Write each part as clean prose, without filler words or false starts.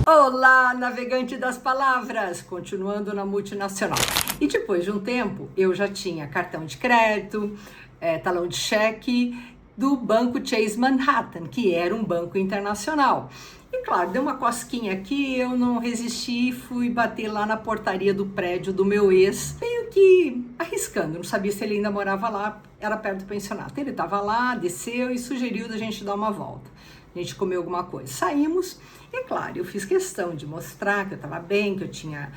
Olá, navegante das palavras! Continuando na multinacional. E depois de um tempo, eu já tinha cartão de crédito, talão de cheque do Banco Chase Manhattan, que era um banco internacional. E claro, deu uma cosquinha aqui, eu não resisti e fui bater lá na portaria do prédio do meu ex, meio que arriscando, não sabia se ele ainda morava lá, era perto do pensionato. Ele estava lá, desceu e sugeriu da gente dar uma volta. A gente comeu alguma coisa. Saímos e, claro, eu fiz questão de mostrar que eu estava bem, que eu tinha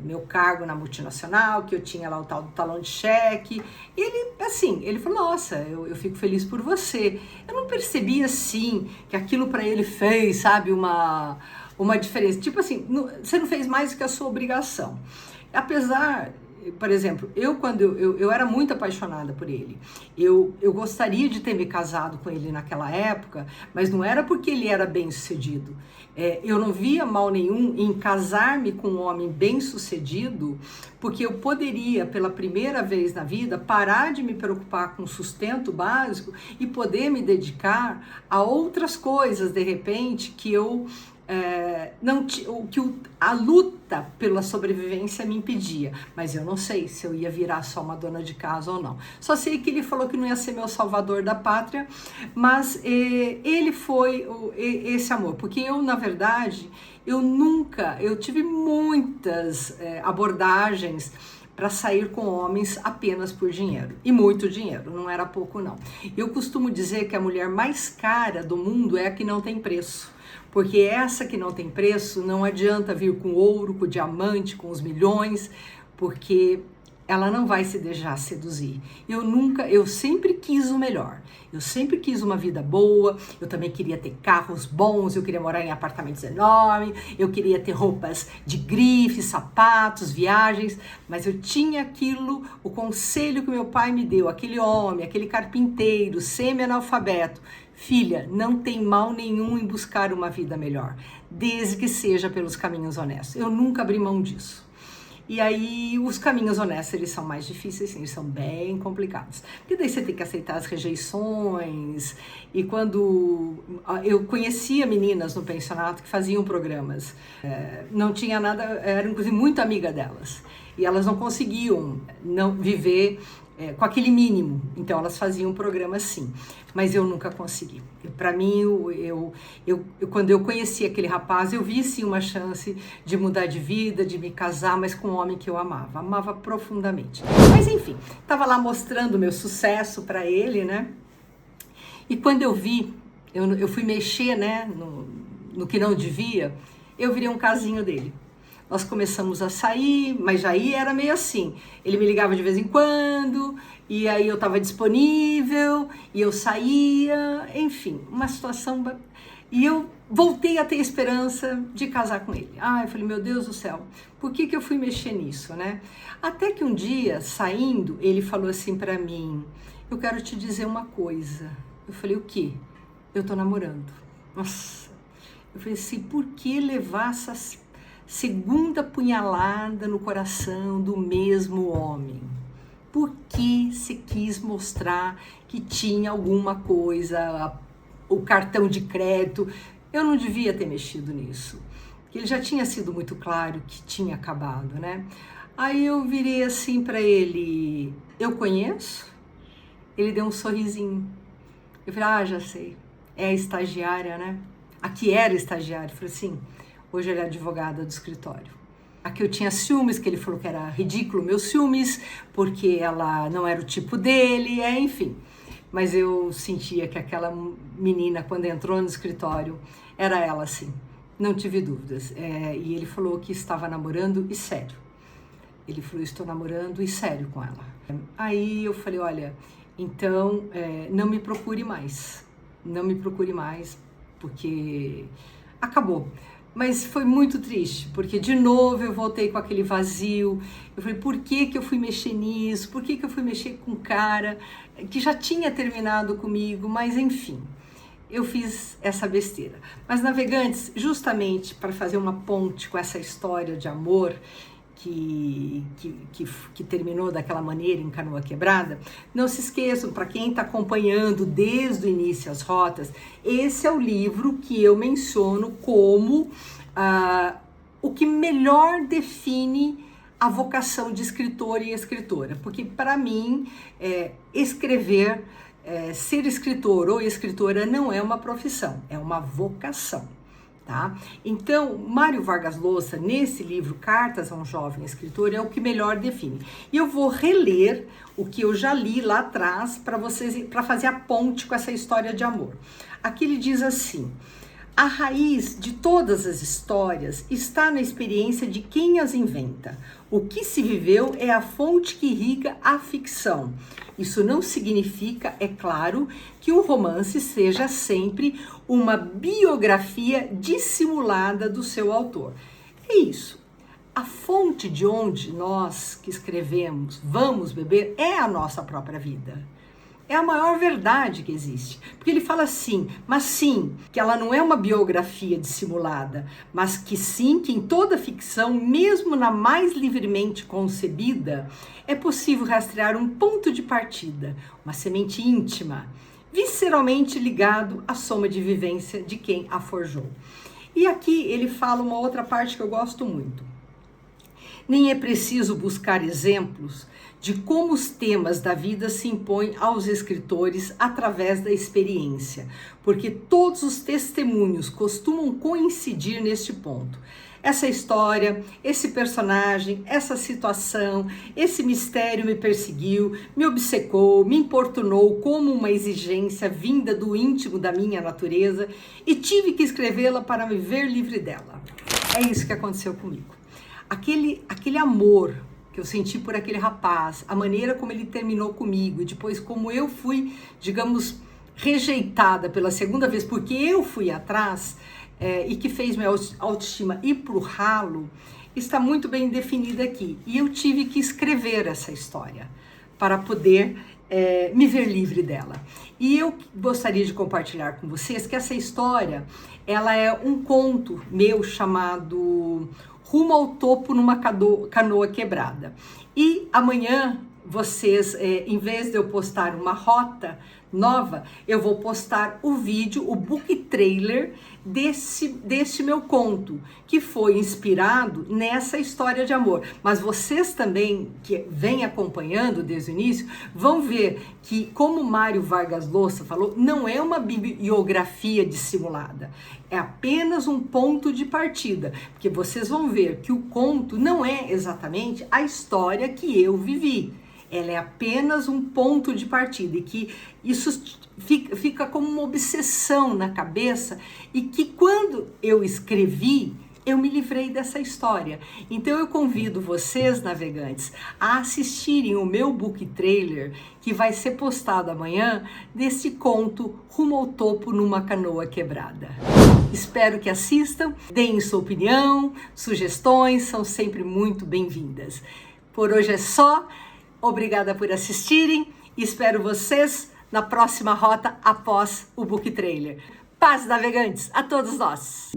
meu cargo na multinacional, que eu tinha lá o tal do talão de cheque. E ele falou, nossa, eu fico feliz por você. Eu não percebi, assim, que aquilo para ele fez, sabe, uma diferença. Tipo assim, você não fez mais do que a sua obrigação. Apesar... Por exemplo, quando eu era muito apaixonada por ele, eu gostaria de ter me casado com ele naquela época, mas não era porque ele era bem sucedido. Eu não via mal nenhum em casar-me com um homem bem sucedido, porque eu poderia, pela primeira vez na vida, parar de me preocupar com o sustento básico e poder me dedicar a outras coisas, de repente, que a luta pela sobrevivência me impedia, mas eu não sei se eu ia virar só uma dona de casa ou não. Só sei que ele falou que não ia ser meu salvador da pátria, mas ele foi esse amor, porque eu, na verdade, eu tive muitas abordagens para sair com homens apenas por dinheiro, e muito dinheiro, não era pouco não. Eu costumo dizer que a mulher mais cara do mundo é a que não tem preço. Porque essa que não tem preço, não adianta vir com ouro, com diamante, com os milhões, porque ela não vai se deixar seduzir. Eu sempre quis o melhor. Eu sempre quis uma vida boa, eu também queria ter carros bons, eu queria morar em apartamentos enormes, eu queria ter roupas de grife, sapatos, viagens, mas eu tinha o conselho que meu pai me deu, aquele homem, aquele carpinteiro, semi-analfabeto. Filha, não tem mal nenhum em buscar uma vida melhor, desde que seja pelos caminhos honestos. Eu nunca abri mão disso. E aí, os caminhos honestos, eles são mais difíceis, sim, eles são bem complicados. Porque daí você tem que aceitar as rejeições. E quando eu conhecia meninas no pensionato que faziam programas, não tinha nada, era inclusive muito amiga delas. E elas não conseguiam não viver com aquele mínimo, então elas faziam um programa assim, mas eu nunca consegui. Para mim, quando eu conheci aquele rapaz, eu vi sim uma chance de mudar de vida, de me casar, mas com um homem que eu amava profundamente. Mas enfim, estava lá mostrando o meu sucesso para ele, né? E quando eu vi, eu fui mexer, né, no que não devia, eu virei um casinho dele. Nós começamos a sair, mas já aí era meio assim. Ele me ligava de vez em quando, e aí eu estava disponível, e eu saía, enfim, uma situação... E eu voltei a ter esperança de casar com ele. Eu falei, meu Deus do céu, por que eu fui mexer nisso, né? Até que um dia, saindo, ele falou assim para mim, eu quero te dizer uma coisa. Eu falei, o quê? Eu tô namorando. Nossa. Eu falei assim, por que levar essas... segunda punhalada no coração do mesmo homem? Por que se quis mostrar que tinha alguma coisa, o cartão de crédito? Eu não devia ter mexido nisso, porque ele já tinha sido muito claro que tinha acabado, né? Aí eu virei assim para ele, eu conheço? Ele deu um sorrisinho. Eu falei, já sei, é a estagiária, né? A que era estagiária. Eu falei assim, hoje ele é advogada do escritório. Aqui eu tinha ciúmes, que ele falou que era ridículo meus ciúmes, porque ela não era o tipo dele, enfim. Mas eu sentia que aquela menina, quando entrou no escritório, era ela sim. Não tive dúvidas. E ele falou que estava namorando e sério. Ele falou, estou namorando e sério com ela. Aí eu falei, olha, então não me procure mais. Não me procure mais, porque acabou. Mas foi muito triste, porque de novo eu voltei com aquele vazio. Eu falei, por que eu fui mexer nisso? Por que eu fui mexer com um cara que já tinha terminado comigo? Mas enfim, eu fiz essa besteira. Mas, navegantes, justamente para fazer uma ponte com essa história de amor que terminou daquela maneira em Canoa Quebrada, não se esqueçam, para quem está acompanhando desde o início as rotas, esse é o livro que eu menciono como o que melhor define a vocação de escritor e escritora, porque para mim escrever, ser escritor ou escritora não é uma profissão, é uma vocação. Tá? Então, Mário Vargas Llosa, nesse livro Cartas a um Jovem Escritor, é o que melhor define. E eu vou reler o que eu já li lá atrás para vocês, para fazer a ponte com essa história de amor. Aqui ele diz assim: a raiz de todas as histórias está na experiência de quem as inventa. O que se viveu é a fonte que irriga a ficção. Isso não significa, é claro, que um romance seja sempre uma biografia dissimulada do seu autor. É isso. A fonte de onde nós que escrevemos vamos beber é a nossa própria vida. É a maior verdade que existe. Porque ele fala assim, mas sim, que ela não é uma biografia dissimulada, mas que sim, que em toda ficção, mesmo na mais livremente concebida, é possível rastrear um ponto de partida, uma semente íntima, visceralmente ligado à soma de vivência de quem a forjou. E aqui ele fala uma outra parte que eu gosto muito. Nem é preciso buscar exemplos de como os temas da vida se impõem aos escritores através da experiência, porque todos os testemunhos costumam coincidir neste ponto. Essa história, esse personagem, essa situação, esse mistério me perseguiu, me obcecou, me importunou como uma exigência vinda do íntimo da minha natureza e tive que escrevê-la para me ver livre dela. É isso que aconteceu comigo. Aquele amor que eu senti por aquele rapaz, a maneira como ele terminou comigo e depois como eu fui, digamos, rejeitada pela segunda vez, porque eu fui atrás e que fez minha autoestima ir pro ralo, está muito bem definida aqui. E eu tive que escrever essa história para poder me ver livre dela. E eu gostaria de compartilhar com vocês que essa história, ela é um conto meu chamado Rumo ao Topo numa Canoa Quebrada. E amanhã, vocês, em vez de eu postar uma rota nova, eu vou postar o vídeo, o book trailer desse meu conto, que foi inspirado nessa história de amor. Mas vocês também, que vêm acompanhando desde o início, vão ver que, como Mário Vargas Llosa falou, não é uma biografia dissimulada, é apenas um ponto de partida, porque vocês vão ver que o conto não é exatamente a história que eu vivi. Ela é apenas um ponto de partida e que isso fica como uma obsessão na cabeça e que quando eu escrevi, eu me livrei dessa história. Então eu convido vocês, navegantes, a assistirem o meu book trailer que vai ser postado amanhã desse conto Rumo ao Topo numa Canoa Quebrada. Espero que assistam, deem sua opinião, sugestões, são sempre muito bem-vindas. Por hoje é só. Obrigada por assistirem e espero vocês na próxima rota após o book trailer. Paz, navegantes, a todos nós!